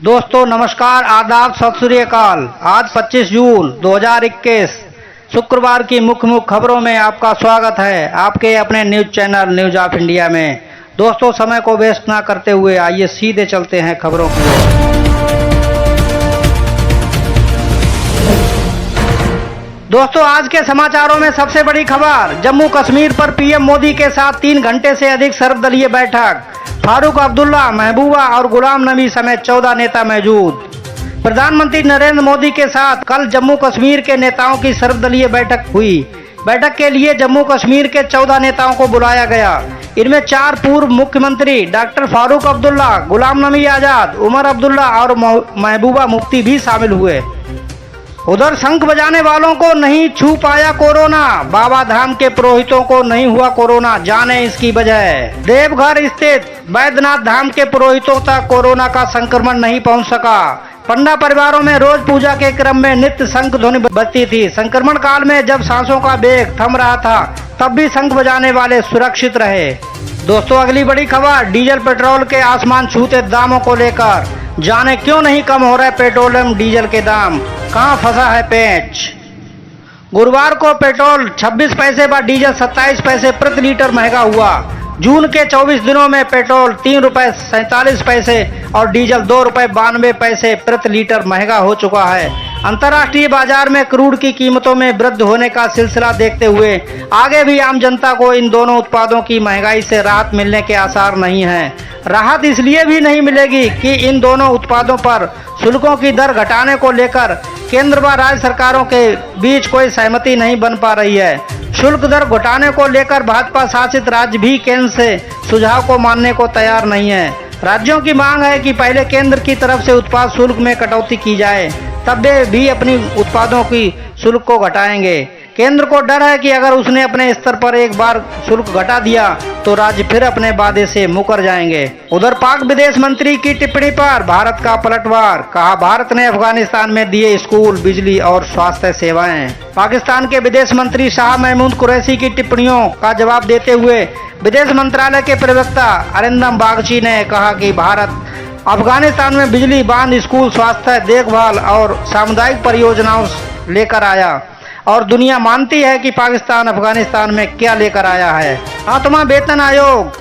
दोस्तों नमस्कार, आदाब, सत श्री अकाल। आज 25 जून 2021 शुक्रवार की मुख्य खबरों में आपका स्वागत है आपके अपने news channel news of India में। दोस्तों समय को वेस्ट ना करते हुए आइए सीधे चलते हैं खबरों की ओर। दोस्तों आज के समाचारों में सबसे बड़ी खबर, जम्मू कश्मीर पर पीएम मोदी के साथ 3 घंटे से अधिक सर्वदलीय बैठक। फारूक अब्दुल्ला, महबूबा और गुलाम नबी समेत 14 नेता मौजूद। प्रधानमंत्री नरेंद्र मोदी के साथ कल जम्मू कश्मीर के नेताओं की सर्वदलीय बैठक हुई। बैठक के लिए जम्मू कश्मीर के 14 नेताओं को बुलाया गया। इनमें 4 पूर्व मुख्यमंत्री डॉक्टर फारूक अब्दुल्ला, गुलाम नबी आजाद, उमर अब्दुल्ला और महबूबा मुफ्ती भी शामिल हुए। उधर शंख बजाने वालों को नहीं छू पाया कोरोना, बाबा धाम के पुरोहितों को नहीं हुआ कोरोना, जाने इसकी वजह। देवघर स्थित बैद्यनाथ धाम के पुरोहितों तक कोरोना का संक्रमण नहीं पहुंच सका। पंडा परिवारों में रोज पूजा के क्रम में नित्य शंख ध्वनि बजती थी। संक्रमण काल में जब सांसों का वेग थम रहा था तब भी शंख बजाने वाले सुरक्षित रहे। दोस्तों अगली बड़ी खबर, डीजल पेट्रोल के आसमान छूते दामों को लेकर, जाने क्यों नहीं कम हो रहा है पेट्रोल एवं डीजल के दाम, कहां फंसा है पेंच। गुरुवार को पेट्रोल 26 पैसे व डीजल 27 पैसे प्रति लीटर महंगा हुआ। जून के 24 दिनों में पेट्रोल 3 रुपए 47 पैसे और डीजल 2 रुपए 92 पैसे प्रति लीटर महंगा हो चुका है। अंतर्राष्ट्रीय बाजार में क्रूड की कीमतों में वृद्धि होने का सिलसिला देखते हुए आगे भी आम जनता को इन दोनों उत्पादों की महंगाई से राहत मिलने के आसार नहीं है। राहत इसलिए भी नहीं मिलेगी कि इन दोनों उत्पादों पर शुल्कों की दर घटाने को लेकर केंद्र व राज्य सरकारों के बीच कोई सहमति नहीं बन पा रही है। शुल्क दर घटाने को लेकर भाजपा शासित राज्य भी केंद्र से सुझाव को मानने को तैयार नहीं है। राज्यों की मांग है कि पहले केंद्र की तरफ से उत्पाद शुल्क में कटौती की जाए, तब वे भी अपनी उत्पादों की शुल्क को घटाएंगे। केंद्र को डर है कि अगर उसने अपने स्तर पर एक बार शुल्क घटा दिया तो राज्य फिर अपने वादे से मुकर जाएंगे। उधर पाक विदेश मंत्री की टिप्पणी पर भारत का पलटवार, कहा भारत ने अफगानिस्तान में दिए स्कूल, बिजली और स्वास्थ्य सेवाएं। पाकिस्तान के विदेश मंत्री शाह महमूद कुरैशी की टिप्पणियों का जवाब देते हुए विदेश मंत्रालय के प्रवक्ता अरिंदम बागची ने कहा कि भारत अफगानिस्तान में बिजली, बांध, स्कूल, स्वास्थ्य देखभाल और सामुदायिक परियोजनाओं लेकर आया और दुनिया मानती है कि पाकिस्तान अफगानिस्तान में क्या लेकर आया है। आत्मा वेतन आयोग,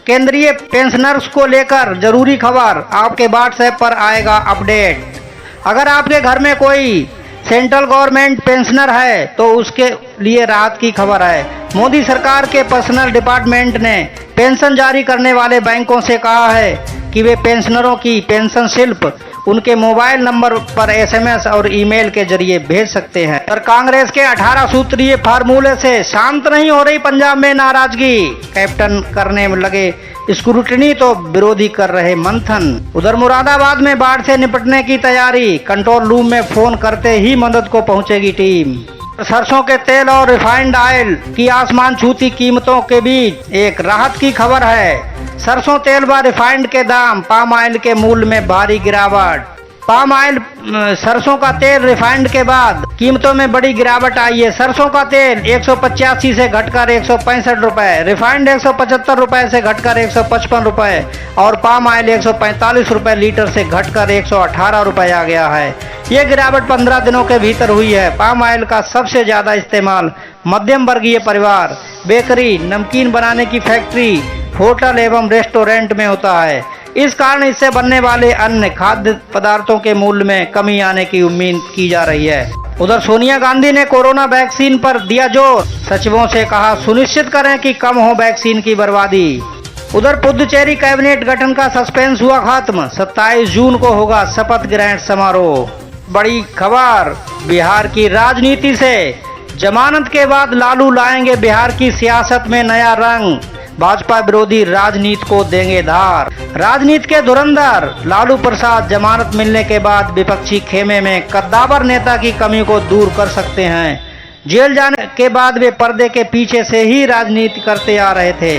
केंद्रीय पेंशनर्स को लेकर जरूरी खबर, आपके व्हाट्सएप पर आएगा अपडेट। अगर आपके घर में कोई सेंट्रल गवर्नमेंट पेंशनर है तो उसके लिए राहत की खबर है। मोदी सरकार के पर्सनल डिपार्टमेंट ने पेंशन जारी करने वाले बैंकों से कहा है कि वे पेंशनरों की पेंशन स्लिप उनके मोबाइल नंबर पर एसएमएस और ईमेल के जरिए भेज सकते हैं। पर कांग्रेस के 18 सूत्रीय फार्मूले से शांत नहीं हो रही पंजाब में नाराजगी, कैप्टन करने लगे स्क्रूटनी तो विरोधी कर रहे मंथन। उधर मुरादाबाद में बाढ़ से निपटने की तैयारी, कंट्रोल रूम में फोन करते ही मदद को पहुंचेगी टीम। सरसों के तेल और रिफाइंड ऑयल की आसमान छूती कीमतों के बीच एक राहत की खबर है। सरसों तेल व रिफाइंड के दाम, पाम ऑयल के मूल्य में भारी गिरावट। पाम ऑयल, सरसों का तेल रिफाइंड के बाद कीमतों में बड़ी गिरावट आई है। सरसों का तेल 185 से घटकर 165 रुपए, रिफाइंड 175 रुपए से घटकर 155 रुपए और पाम ऑयल 145 रुपए लीटर से घटकर 118 रुपए आ गया है। ये गिरावट 15 दिनों के भीतर हुई है। पाम ऑयल का सबसे ज्यादा इस्तेमाल मध्यम वर्गीय परिवार, बेकरी, नमकीन बनाने की फैक्ट्री, होटल एवं रेस्टोरेंट में होता है। इस कारण इससे बनने वाले अन्य खाद्य पदार्थों के मूल्य में कमी आने की उम्मीद की जा रही है। उधर सोनिया गांधी ने कोरोना वैक्सीन पर दिया जोर, सचिवों से कहा सुनिश्चित करें कि कम हो वैक्सीन की बर्बादी। उधर पुदुचेरी कैबिनेट गठन का सस्पेंस हुआ खत्म, 27 जून को होगा शपथ ग्रहण समारोह। बड़ी खबर, बिहार की राजनीति से, जमानत के बाद लालू लाएंगे बिहार की सियासत में नया रंग, भाजपा विरोधी राजनीति को देंगे धार। राजनीति के धुरंधर लालू प्रसाद जमानत मिलने के बाद विपक्षी खेमे में कद्दावर नेता की कमी को दूर कर सकते हैं। जेल जाने के बाद वे पर्दे के पीछे से ही राजनीति करते आ रहे थे।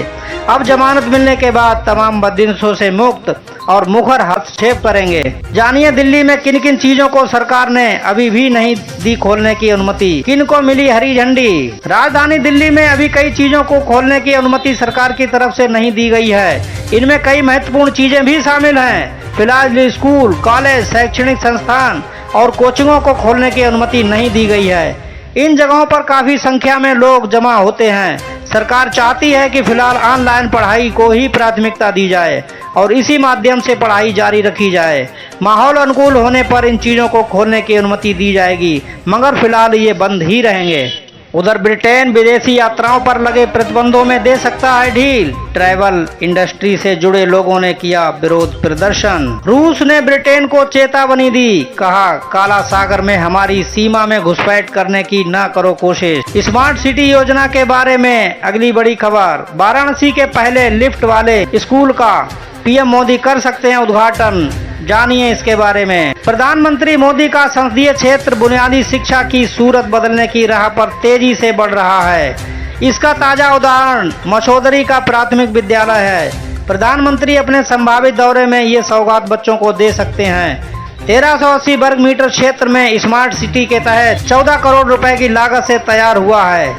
अब जमानत मिलने के बाद तमाम बददिशों से मुक्त और मुखर हस्तक्षेप करेंगे। जानिए दिल्ली में किन किन चीजों को सरकार ने अभी भी नहीं दी खोलने की अनुमति, किन को मिली हरी झंडी। राजधानी दिल्ली में अभी कई चीजों को खोलने की अनुमति सरकार की तरफ से नहीं दी गई है। इनमें कई महत्वपूर्ण चीजें भी शामिल हैं। फिलहाल स्कूल, कॉलेज, शैक्षणिक संस्थान और कोचिंगों को खोलने की अनुमति नहीं दी गई है। इन जगहों पर काफी संख्या में लोग जमा होते हैं। सरकार चाहती है कि फिलहाल ऑनलाइन पढ़ाई को ही प्राथमिकता दी जाए और इसी माध्यम से पढ़ाई जारी रखी जाए। माहौल अनुकूल होने पर इन चीज़ों को खोलने की अनुमति दी जाएगी, मगर फिलहाल ये बंद ही रहेंगे। उधर ब्रिटेन विदेशी यात्राओं पर लगे प्रतिबंधों में दे सकता है ढील। ट्रैवल इंडस्ट्री से जुड़े लोगों ने किया विरोध प्रदर्शन। रूस ने ब्रिटेन को चेतावनी दी, कहा काला सागर में हमारी सीमा में घुसपैठ करने की न करो कोशिश। स्मार्ट सिटी योजना के बारे में अगली बड़ी खबर। वाराणसी के पहले लिफ्ट वाले स्कूल का पीएम मोदी कर सकते हैं उद्घाटन, जानिए इसके बारे में। प्रधानमंत्री मोदी का संसदीय क्षेत्र बुनियादी शिक्षा की सूरत बदलने की राह पर तेजी से बढ़ रहा है। इसका ताजा उदाहरण मछोदरी का प्राथमिक विद्यालय है। प्रधानमंत्री अपने संभावित दौरे में ये सौगात बच्चों को दे सकते हैं। 1380 वर्ग मीटर क्षेत्र में स्मार्ट सिटी के तहत 14 करोड़ रुपए की लागत से तैयार हुआ है।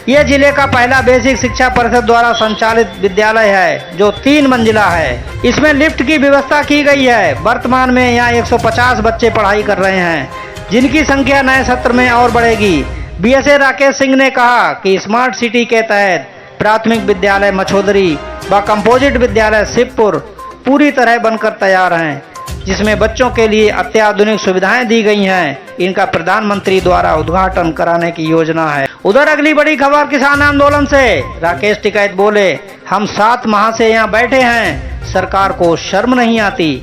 ये जिले का पहला बेसिक शिक्षा परिषद द्वारा संचालित विद्यालय है, जो 3 मंजिला है। इसमें लिफ्ट की व्यवस्था की गई है। वर्तमान में यहाँ 150 बच्चे पढ़ाई कर रहे हैं, जिनकी संख्या नए सत्र में और बढ़ेगी। बीएसए राकेश सिंह ने कहा कि स्मार्ट सिटी के तहत प्राथमिक विद्यालय मछोदरी व कंपोजिट विद्यालय शिवपुर पूरी तरह बनकर तैयार हैं, जिसमें बच्चों के लिए अत्याधुनिक सुविधाएं दी गई हैं। इनका प्रधानमंत्री द्वारा उद्घाटन कराने की योजना है। उधर अगली बड़ी खबर किसान आंदोलन से। राकेश टिकैत बोले, हम 7 माह से यहाँ बैठे हैं, सरकार को शर्म नहीं आती।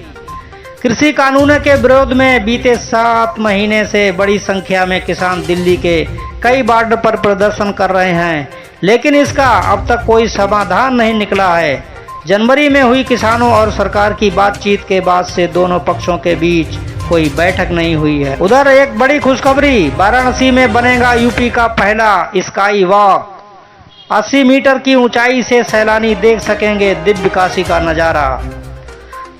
कृषि कानूनों के विरोध में बीते 7 महीने से बड़ी संख्या में किसान दिल्ली के कई बॉर्डर पर प्रदर्शन कर रहे हैं, लेकिन इसका अब तक कोई समाधान नहीं निकला है। जनवरी में हुई किसानों और सरकार की बातचीत के बाद से दोनों पक्षों के बीच कोई बैठक नहीं हुई है। उधर एक बड़ी खुशखबरी, वाराणसी में बनेगा यूपी का पहला स्काई वॉक। 80 मीटर की ऊंचाई से सैलानी देख सकेंगे दिव्य काशी का नजारा।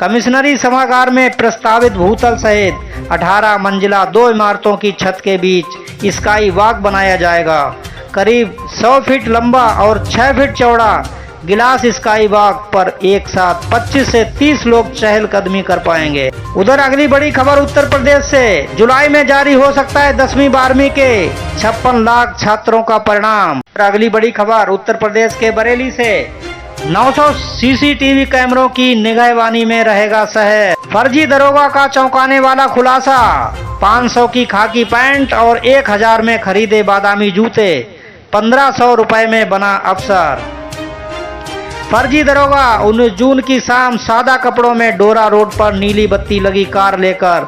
कमिश्नरी सभागार में प्रस्तावित भूतल सहित 18 मंजिला 2 इमारतों की छत के बीच स्काई वॉक बनाया जाएगा। करीब 100 फीट लंबा और 6 फीट चौड़ा गिलास स्काई वॉक पर एक साथ 25 से 30 लोग चहलकदमी कर पाएंगे। उधर अगली बड़ी खबर उत्तर प्रदेश से। जुलाई में जारी हो सकता है 10वीं 12वीं के 56 लाख छात्रों का परिणाम। अगली बड़ी खबर उत्तर प्रदेश के बरेली से। 900 सीसीटीवी कैमरों की निगहबानी में रहेगा शहर। फर्जी दरोगा का चौंकाने वाला खुलासा। 500 की खाकी पैंट और 1000 में खरीदे बादामी जूते, 1500 रुपए में बना अफसर। फर्जी दरोगा 19 जून की शाम सादा कपड़ों में डोरा रोड पर नीली बत्ती लगी कार लेकर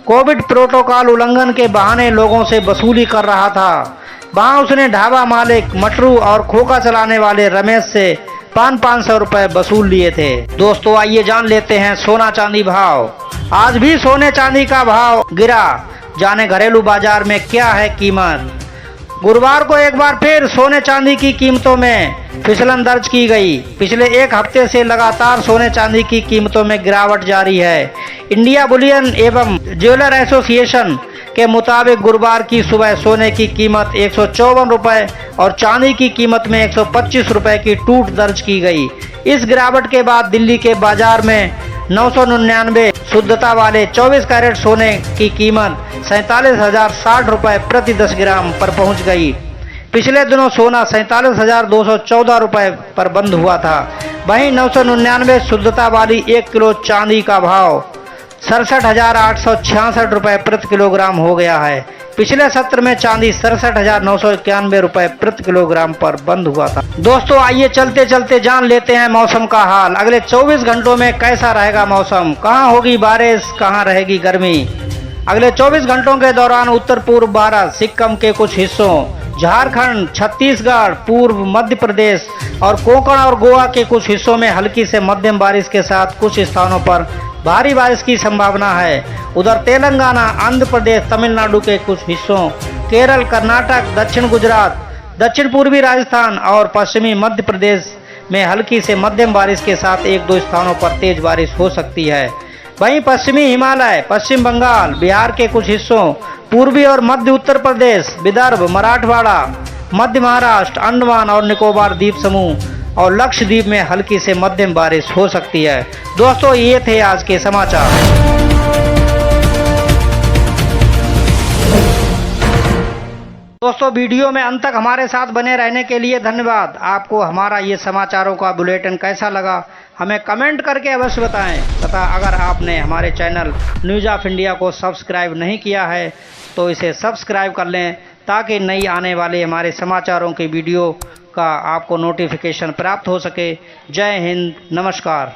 कोविड प्रोटोकॉल उल्लंघन के बहाने लोगों से वसूली कर रहा था। वहां उसने ढाबा मालिक मटरू और खोखा चलाने वाले रमेश से 500 रुपए वसूल लिए थे। दोस्तों आइए जान लेते हैं सोना चांदी भाव। आज भी सोने चांदी का भाव गिरा, जाने घरेलू बाजार में क्या है कीमत। गुरुवार को एक बार फिर सोने चांदी की कीमतों में फिसलन दर्ज की गई। पिछले एक हफ्ते से लगातार सोने चांदी की कीमतों में गिरावट जारी है। इंडिया बुलियन एवं ज्वेलर एसोसिएशन के मुताबिक गुरुवार की सुबह सोने की कीमत 154 रुपए और चांदी की कीमत में 125 रुपए की टूट दर्ज की गई। इस गिरावट के बाद दिल्ली के बाजार में 999 शुद्धता वाले 24 कैरेट सोने की कीमत 47,060 रुपए प्रति 10 ग्राम पर पहुंच गई। पिछले दिनों सोना 47,214 रुपए पर बंद हुआ था। वहीं 999 शुद्धता वाली 1 किलो चांदी का भाव 67,866 रुपए प्रति किलोग्राम हो गया है। पिछले सत्र में चांदी 67,991 रुपए प्रति किलोग्राम पर बंद हुआ था। दोस्तों आइए चलते चलते जान लेते हैं मौसम का हाल। अगले 24 घंटों में कैसा रहेगा मौसम, कहां होगी बारिश, कहां रहेगी गर्मी। अगले 24 घंटों के दौरान उत्तर पूर्व भारत, सिक्किम के कुछ हिस्सों, झारखंड, छत्तीसगढ़, पूर्व मध्य प्रदेश और कोंकण और गोवा के कुछ हिस्सों में हल्की से मध्यम बारिश के साथ कुछ स्थानों पर भारी बारिश की संभावना है। उधर तेलंगाना, आंध्र प्रदेश, तमिलनाडु के कुछ हिस्सों, केरल, कर्नाटक, दक्षिण गुजरात, दक्षिण पूर्वी राजस्थान और पश्चिमी मध्य प्रदेश में हल्की से मध्यम बारिश के साथ 1-2 स्थानों पर तेज बारिश हो सकती है। वहीं पश्चिमी हिमालय, पश्चिम बंगाल, बिहार के कुछ हिस्सों, पूर्वी और मध्य उत्तर प्रदेश, विदर्भ, मराठवाड़ा, मध्य महाराष्ट्र, अंडमान और निकोबार द्वीप समूह, और लक्षद्वीप में हल्की से मध्यम बारिश हो सकती है। दोस्तों, ये थे आज के समाचार। दोस्तों, वीडियो में अंत तक हमारे साथ बने रहने के लिए धन्यवाद। आपको हमारा ये समाचारों का बुलेटिन कैसा लगा, हमें कमेंट करके अवश्य बताएं। तथा अगर आपने हमारे चैनल न्यूज़ ऑफ इंडिया को सब्सक्राइब नहीं किया है तो इसे सब्सक्राइब कर लें, ताकि नई आने वाले हमारे समाचारों की वीडियो का आपको नोटिफिकेशन प्राप्त हो सके। जय हिंद, नमस्कार।